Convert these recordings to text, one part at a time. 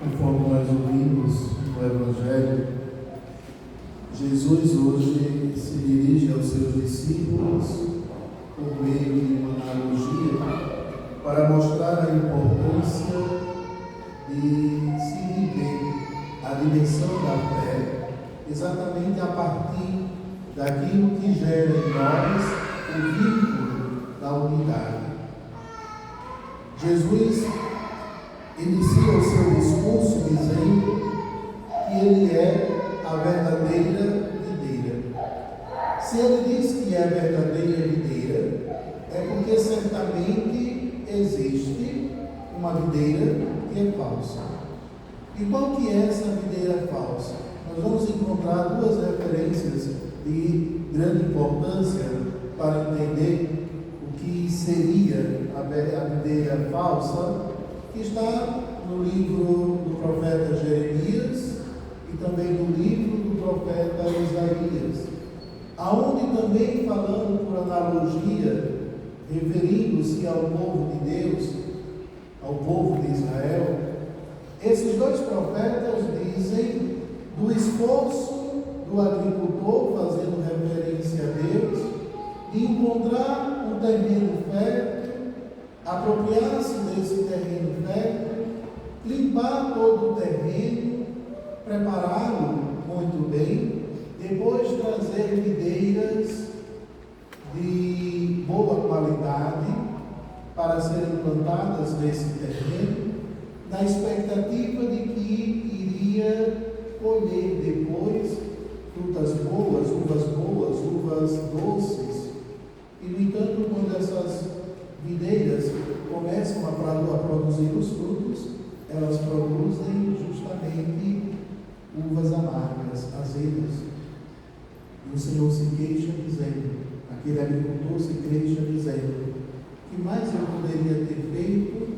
Conforme nós ouvimos no Evangelho, Jesus hoje se dirige aos seus discípulos por meio de uma analogia para mostrar a importância de se viver a dimensão da fé exatamente a partir daquilo que gera em nós o vínculo da unidade. Jesus inicia o seu discurso dizendo que ele é a verdadeira videira. Se ele diz que é a verdadeira videira, é porque certamente existe uma videira que é falsa. E qual que é essa videira falsa? Nós vamos encontrar duas referências de grande importância para entender o que seria a videira falsa, que está no livro do profeta Jeremias e também no livro do profeta Isaías, aonde também, falando por analogia, referindo-se ao povo de Deus, ao povo de Israel, esses dois profetas dizem do esforço do agricultor, fazendo referência a Deus, de encontrar um terreno fértil, apropriar-se desse terreno fértil, limpar todo o terreno, prepará-lo muito bem, depois trazer videiras de boa qualidade para serem plantadas nesse terreno, na expectativa de que iria colher depois frutas boas, uvas doces. E, no entanto, quando essas videiras começam a produzir os frutos, elas produzem justamente uvas amargas, azedas. E o Senhor se queixa dizendo, aquele agricultor se queixa dizendo, que mais eu poderia ter feito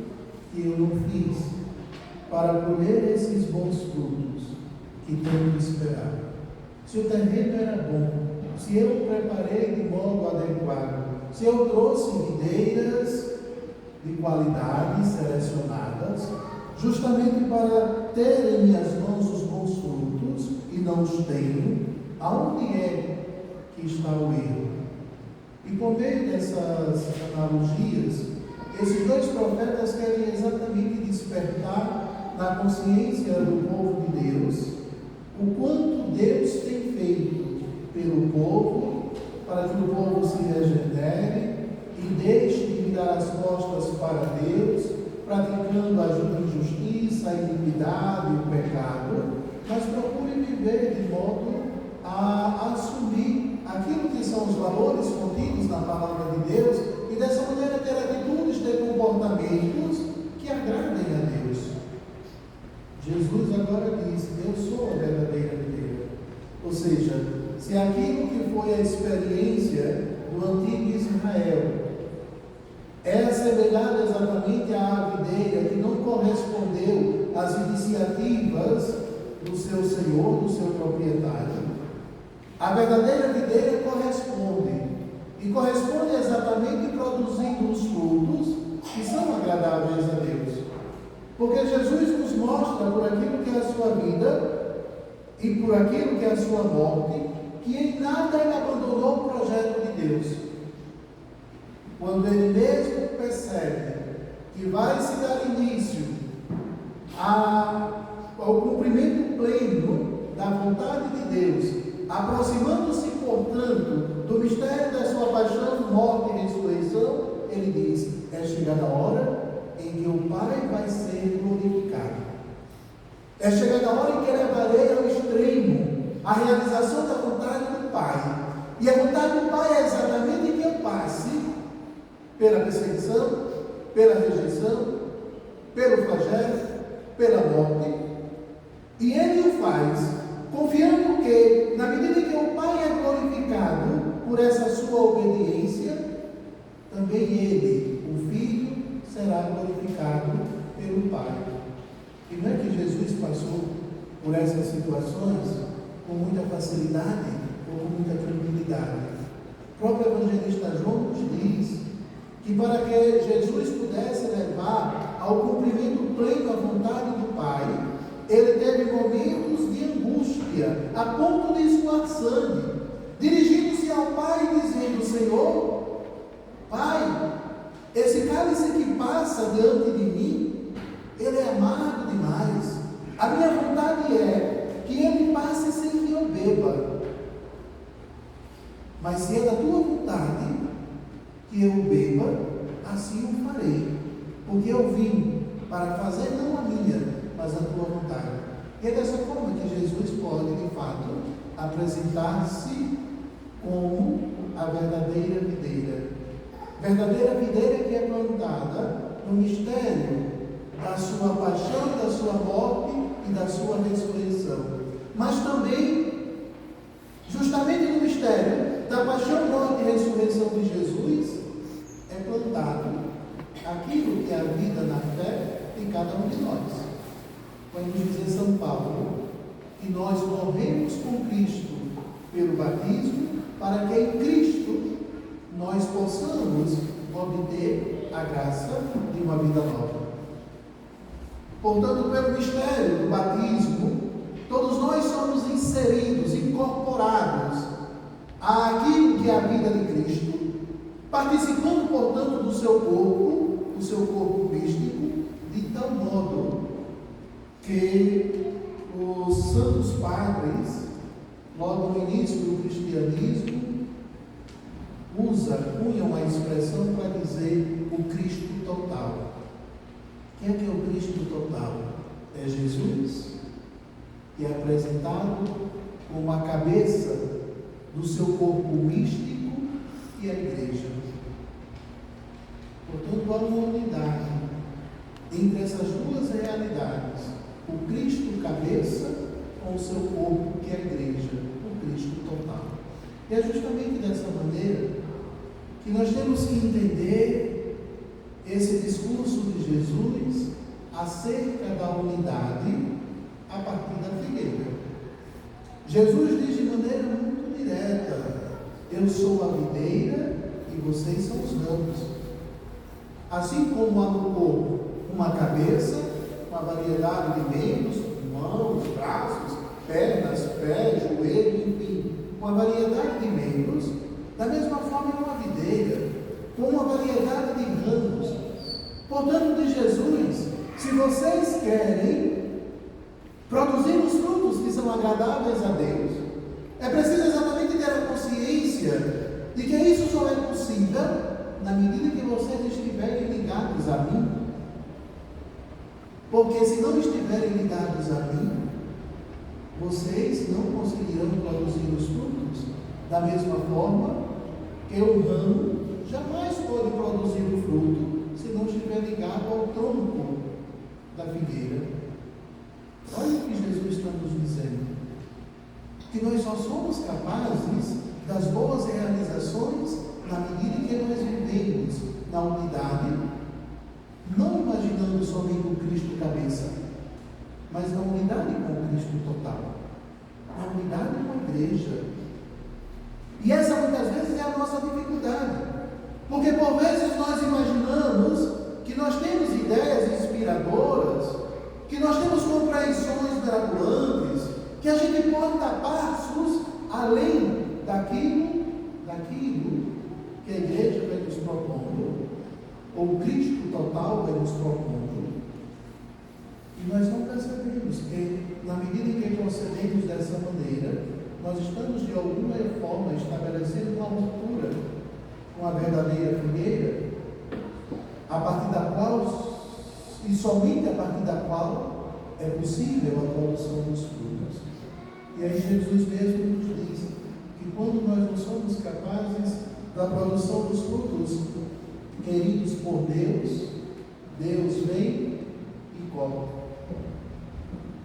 que eu não fiz para colher esses bons frutos que tanto esperava? Se o terreno era bom, se eu o preparei de modo adequado, se eu trouxe videiras de qualidade selecionadas, justamente para ter em minhas mãos os bons frutos, e não os tenho, aonde é que está o erro? E por meio dessas analogias, esses dois profetas querem exatamente despertar na consciência do povo de Deus o quanto Deus tem feito pelo povo, para que o povo se regenere e deixe de virar as costas para Deus, praticando a injustiça, a iniquidade, o pecado, mas procure viver de modo a assumir aquilo que são os valores contidos na palavra de Deus e dessa maneira ter atitudes, ter comportamentos que agradem a Deus. Jesus agora diz, eu sou a verdadeira videira. Ou seja, se aquilo que foi a experiência do antigo Israel é assemelhado exatamente à videira que não correspondeu às iniciativas do seu senhor, do seu proprietário, a verdadeira videira corresponde. E corresponde exatamente produzindo os frutos que são agradáveis a Deus. Porque Jesus nos mostra por aquilo que é a sua vida e por aquilo que é a sua morte, que em nada ele abandonou o projeto de Deus. Quando ele mesmo percebe que vai se dar início ao cumprimento pleno da vontade de Deus, aproximando-se, portanto, do mistério da sua paixão, morte e ressurreição, ele diz, é chegada a hora em que o Pai vai ser glorificado. É chegada a hora em que levarei ao extremo a realização da vontade do Pai. E a vontade do Pai é exatamente que eu passe pela perseguição, pela rejeição, pelo flagelo, pela morte. E Ele o faz confiando que, na medida em que o Pai é glorificado por essa sua obediência, também Ele, o Filho, será glorificado pelo Pai. E não é que Jesus passou por essas situações com muita facilidade ou com muita tranquilidade. O próprio evangelista João nos diz que para que Jesus pudesse levar ao cumprimento pleno a vontade do Pai, ele teve momentos de angústia, a ponto de suar sangue, dirigindo-se ao Pai, dizendo: Senhor, Pai, esse cálice que passa diante de mim, ele é amargo demais. A minha vontade é que ele passe sem que eu beba. Mas se é da tua vontade que eu beba, assim o farei. Porque eu vim para fazer não a minha, mas a tua vontade. E é dessa forma que Jesus pode, de fato, apresentar-se como a verdadeira videira. Verdadeira videira que é plantada no mistério da sua paixão, da sua morte e da sua ressurreição. Mas também, justamente no mistério da paixão, morte e ressurreição de Jesus, é plantado aquilo que é a vida na fé em cada um de nós. Podemos dizer São Paulo que nós morremos com Cristo pelo batismo, para que em Cristo nós possamos obter a graça de uma vida nova. Portanto, pelo mistério do batismo, todos nós somos inseridos, incorporados àquilo que é a vida de Cristo, participando, portanto, do seu corpo místico, de tal modo que os santos padres, logo no início do cristianismo, cunham a expressão para dizer o Cristo total. Quem é que é o Cristo total? É Jesus, que é apresentado como a cabeça do seu corpo místico e a igreja. Portanto, há uma unidade entre essas duas realidades: o Cristo cabeça com o seu corpo, que é a igreja, o Cristo total. E é justamente dessa maneira que nós temos que entender esse discurso de Jesus acerca da unidade a partir da figueira. Jesus diz de maneira muito direta: eu sou a videira e vocês são os ramos. Assim como há no corpo uma cabeça, uma variedade de membros, mãos, braços, pernas, pés, joelho, enfim, uma variedade de membros, da mesma forma é uma videira, com uma variedade de ramos. Portanto, de Jesus, se vocês querem produzir os frutos que são agradáveis a Deus, é preciso exatamente ter a consciência de que isso só é possível na medida que vocês estiverem ligados a mim. Porque se não estiverem ligados a mim, vocês não conseguirão produzir os frutos. Da mesma forma que o ramo jamais pode produzir o fruto se não estiver ligado ao tronco da figueira. Olha o que Jesus está nos dizendo: que nós só somos capazes das boas realizações na medida em que nós vivemos na unidade, não imaginando somente o Cristo cabeça, mas na unidade com o Cristo total, na unidade com a igreja. E essa muitas vezes é a nossa dificuldade, porque por vezes nós imaginamos que nós temos ideias inspiradoras, que nós temos compreensões mirabolantes, que a gente pode dar passos além daquilo que a igreja vai nos propondo, ou o Cristo total vai nos propondo. E nós não percebemos que, na medida em que procedemos dessa maneira, nós estamos de alguma forma estabelecendo uma ruptura com a verdadeira figueira, a partir da qual, e somente a partir da qual, é possível a produção dos frutos. E aí Jesus mesmo nos diz que quando nós não somos capazes da produção dos frutos queridos por Deus, Deus vem e corta.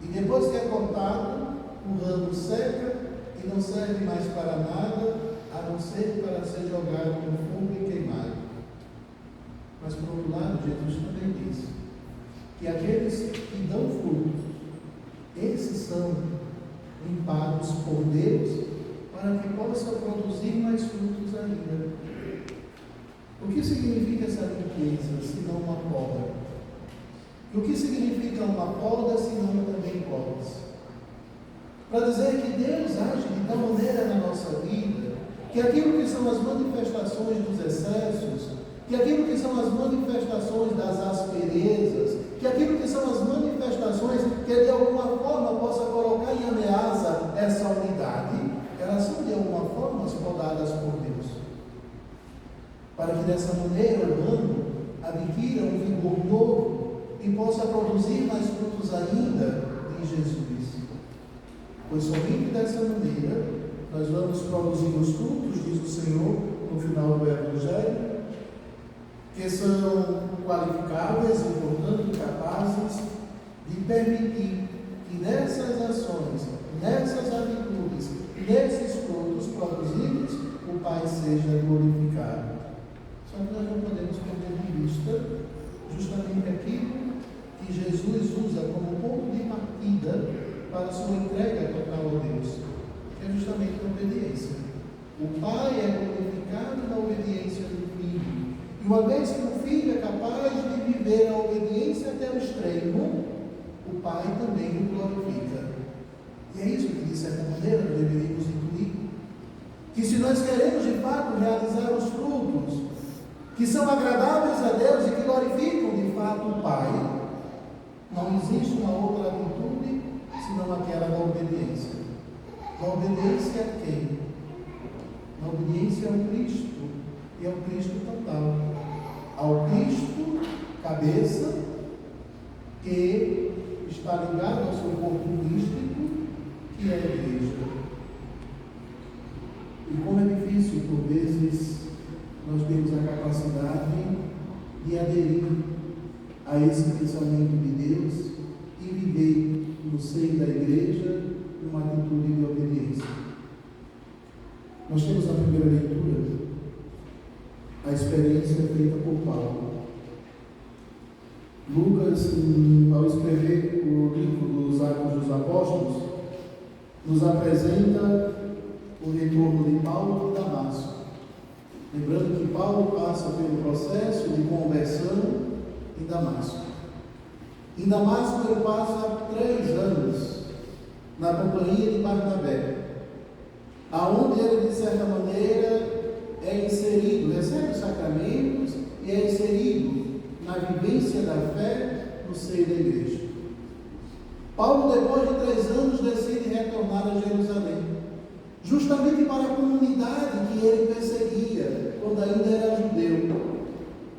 E depois que é cortado, o ramo seca e não serve mais para nada, a não ser para ser jogado no fogo e queimado. Mas por outro lado, Jesus também diz que aqueles que dão frutos, esses são limpados por Deus para que possam produzir mais frutos ainda. O que significa essa limpeza, se não uma poda? E o que significa uma poda, se não também corte? para dizer que Deus age de tal maneira na nossa vida, que aquilo que são as manifestações dos excessos, que aquilo que são as manifestações das asperezas, que aquilo que são as manifestações que de alguma forma possa colocar em ameaça essa unidade, elas são de alguma forma podadas por Deus, para que dessa maneira o humano adquira um vigor novo e possa produzir mais frutos ainda em Jesus. Pois somente dessa maneira nós vamos produzir os frutos, diz o Senhor no final do Evangelho, que são qualificáveis e, portanto, capazes de permitir que nessas ações, nessas atitudes, nesses frutos produzidos, o Pai seja glorificado. Só que nós não podemos perder de vista justamente aquilo que Jesus usa como ponto de partida para a sua entrega total a Deus, que é justamente a obediência. O Pai é glorificado na obediência do Filho. E uma vez que o Filho é capaz de viver a obediência até o extremo, o Pai também o glorifica. E é isso que, de certa maneira, nós deveríamos incluir. Que se nós queremos, de fato, realizar os frutos que são agradáveis a Deus e que glorificam, de fato, o Pai, não existe uma outra atitude senão aquela da obediência. Da obediência a quem? Na obediência ao Cristo, e ao Cristo total. Ao Cristo, cabeça, que está ligado ao seu corpo místico, que é a igreja. E como é difícil, por vezes, nós temos a capacidade de aderir a esse pensamento de Deus e viver no seio da igreja uma atitude de obediência. Nós temos na primeira leitura a experiência feita por Paulo. Lucas, ao escrever o livro dos Atos dos Apóstolos, nos apresenta o retorno de Paulo de Damasco. Lembrando que Paulo passa pelo processo de conversão em Damasco. Em Damasco ele passa 3 anos na companhia de Barnabé, aonde ele, de certa maneira, é inserido, recebe os sacramentos e é inserido na vivência da fé no seio da igreja. Paulo, depois de 3 anos, decide retornar a Jerusalém, justamente para a comunidade que ele perseguia quando ainda era judeu.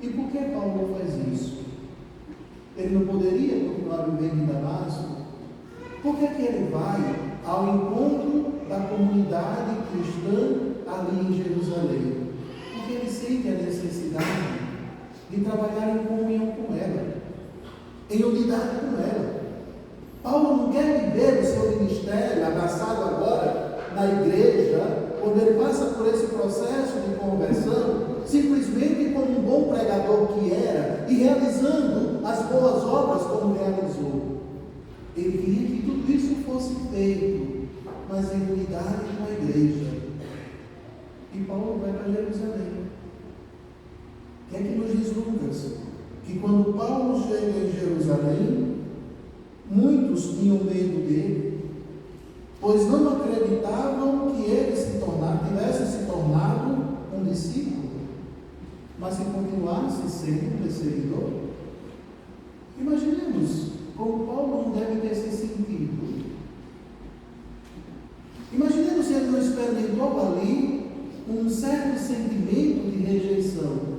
E por que Paulo faz isso? Ele não poderia continuar vivendo em Damasco? Por que ele vai ao encontro da comunidade cristã ali em Jerusalém? Porque ele sente a necessidade de trabalhar em comunhão com ela, em unidade com ela. Paulo não quer viver o seu ministério abraçado agora na igreja, quando ele passa por esse processo de conversão, simplesmente como um bom pregador que era, e realizando as boas obras como realizou. Ele queria que tudo isso fosse feito, mas em unidade com a igreja. E Paulo vai para Jerusalém. O que é que nos diz Lucas? Que quando Paulo chega em Jerusalém, muitos tinham medo dele, pois não acreditavam que ele tivesse se tornado um discípulo, mas que continuasse sendo um perseguidor. Imaginemos como Paulo não deve ter se sentido. Imaginemos se ele não experimentou ali um certo sentimento de rejeição.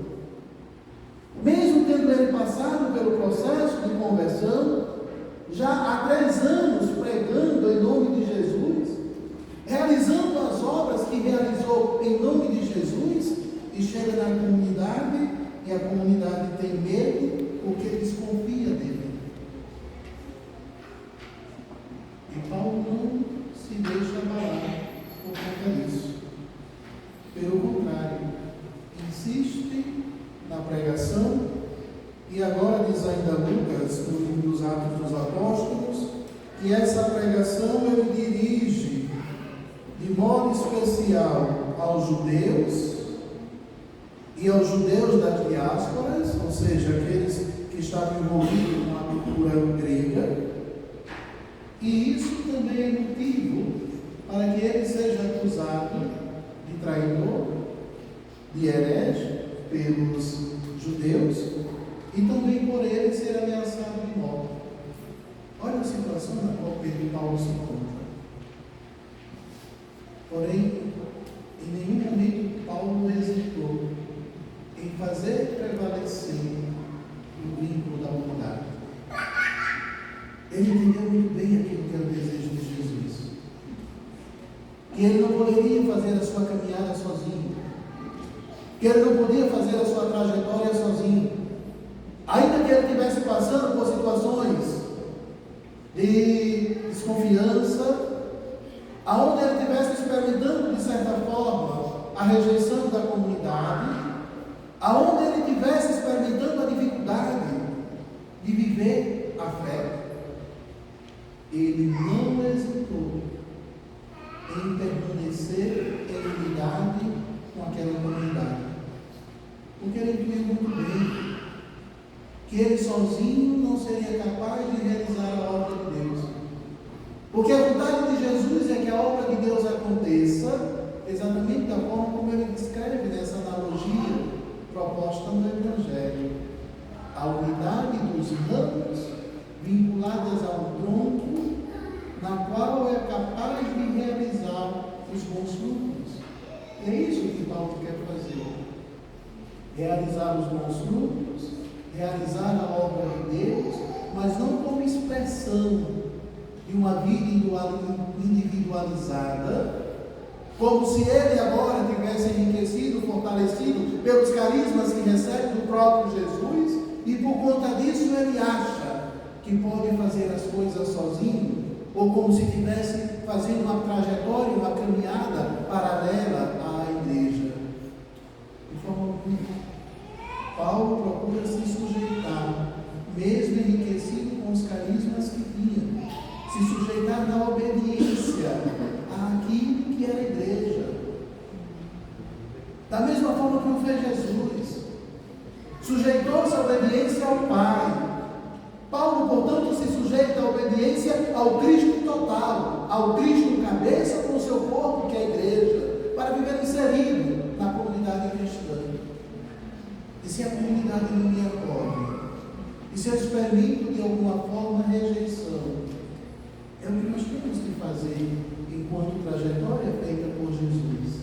Mesmo tendo ele passado pelo processo de conversão, já há 3 anos pregando em nome de Jesus, realizando as obras que realizou em nome de Jesus, e chega na comunidade, e a comunidade tem medo porque desconfia dele. E Paulo não se deixa abalar por conta disso. Pelo contrário, insiste na pregação, e agora diz ainda Lucas, no livro dos Atos dos Apóstolos, que essa pregação ele dirige de modo especial aos judeus e aos judeus das diásporas, ou seja, aqueles que estavam envolvidos com a cultura grega, e isso também é motivo para que ele seja acusado de traidor, de herege pelos judeus e também por ele ser ameaçado de morte. Olha a situação na qual Pedro Paulo se encontra. Porém, em nenhum momento Paulo hesitou em fazer prevalecer o vínculo da unidade. Ele entendeu muito bem aquilo que era o desejo de Jesus. Que ele não poderia fazer a sua caminhada sozinho. Que ele não podia fazer a sua trajetória sozinho. Ainda que ele estivesse passando por situações de desconfiança, aonde ele estivesse experimentando, de certa forma, a rejeição da comunidade, aonde ele estivesse experimentando a dificuldade de viver a fé, ele não hesitou em permanecer em unidade com aquela comunidade, porque ele entendeu muito bem que ele sozinho não seria capaz de realizar a obra de Deus, porque a vontade de Jesus é que a obra de Deus aconteça exatamente da forma como ele descreve nessa analogia proposta no Evangelho: a unidade dos ramos vinculadas ao tronco, na qual é capaz de realizar os bons frutos. E é isso que Paulo quer fazer: realizar os bons frutos, realizar a obra de Deus, mas não como expressão de uma vida individualizada, como se ele agora tivesse enriquecido, fortalecido pelos carismas que recebe do próprio Jesus, e por conta disso ele acha que pode fazer as coisas sozinho, ou como se estivesse fazendo uma trajetória, uma caminhada paralela à igreja. De forma alguma, Paulo procura se sujeitar, mesmo enriquecido com os carismas que tinha, se sujeitar na obediência àquilo que era a igreja. Da mesma forma que o fez Jesus, sujeitou-se à obediência ao Pai. Paulo, portanto, se sujeita à obediência ao Cristo total, ao Cristo cabeça com o seu corpo, que é a igreja, para viver inserido na comunidade cristã. E se a comunidade não me acolhe, e se eu experimento de alguma forma rejeição, é o que nós temos que fazer enquanto trajetória feita por Jesus.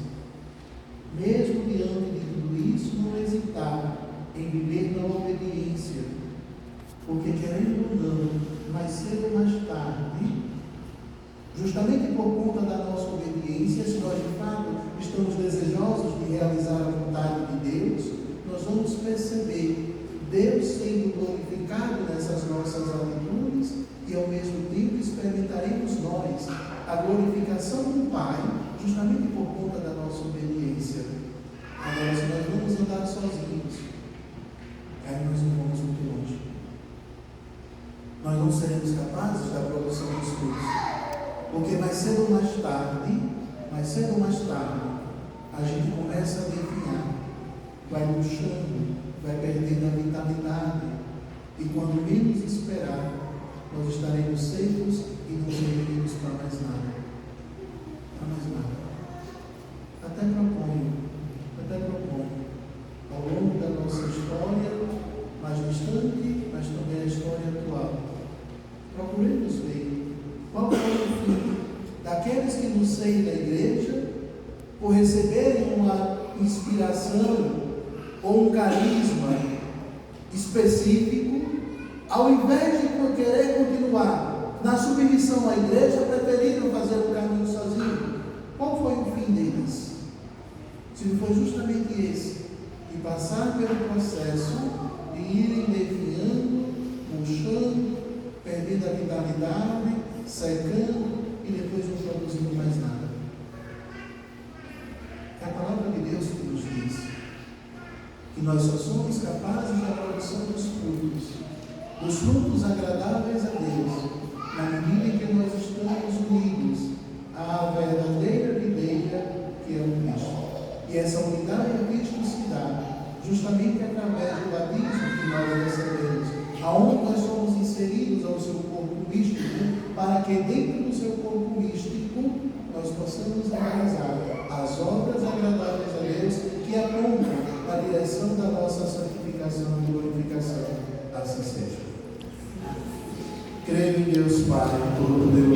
Mesmo diante de tudo isso, não hesitar em viver na obediência, porque querendo ou não, mais cedo ou mais tarde, justamente por conta da nossa obediência, se nós de fato estamos desejosos de realizar a vontade de Deus, nós vamos perceber Deus sendo glorificado nessas nossas atitudes, e ao mesmo tempo experimentaremos nós a glorificação do Pai, justamente por conta da nossa obediência. Agora, se nós vamos andar sozinhos, aí nós não vamos muito longe. Nós não seremos capazes da produção dos frutos, porque mais cedo ou mais tarde, a gente começa a definhar, vai murchando, vai perdendo a vitalidade, e quando menos esperar, nós estaremos secos e não serviremos para mais nada. Para mais nada. Até proponho, ao longo da nossa história, mais distante, mas também a história atual, procuremos ver qual foi o fim daqueles que no seio da igreja, por receberem uma inspiração ou um carisma específico, ao invés de querer continuar na submissão à igreja, preferiram fazer o caminho sozinho. Qual foi o fim deles? Se não foi justamente esse, de passar pelo processo de irem definhando, murchando, perdendo a vitalidade, secando e depois não produzindo mais nada. É a palavra de Deus que nos diz que nós só somos capazes da produção dos frutos agradáveis a Deus, na medida em que nós estamos unidos à verdadeira videira que é o Cristo. E essa unidade a Cristo se dá justamente através do batismo que nós recebemos, aonde nós somos inseridos ao seu corpo místico, para que dentro do seu corpo místico nós possamos realizar as obras agradáveis a Deus que apontam a direção da nossa santificação e glorificação. Assim seja. Creio em Deus Pai, Todo-Poderoso.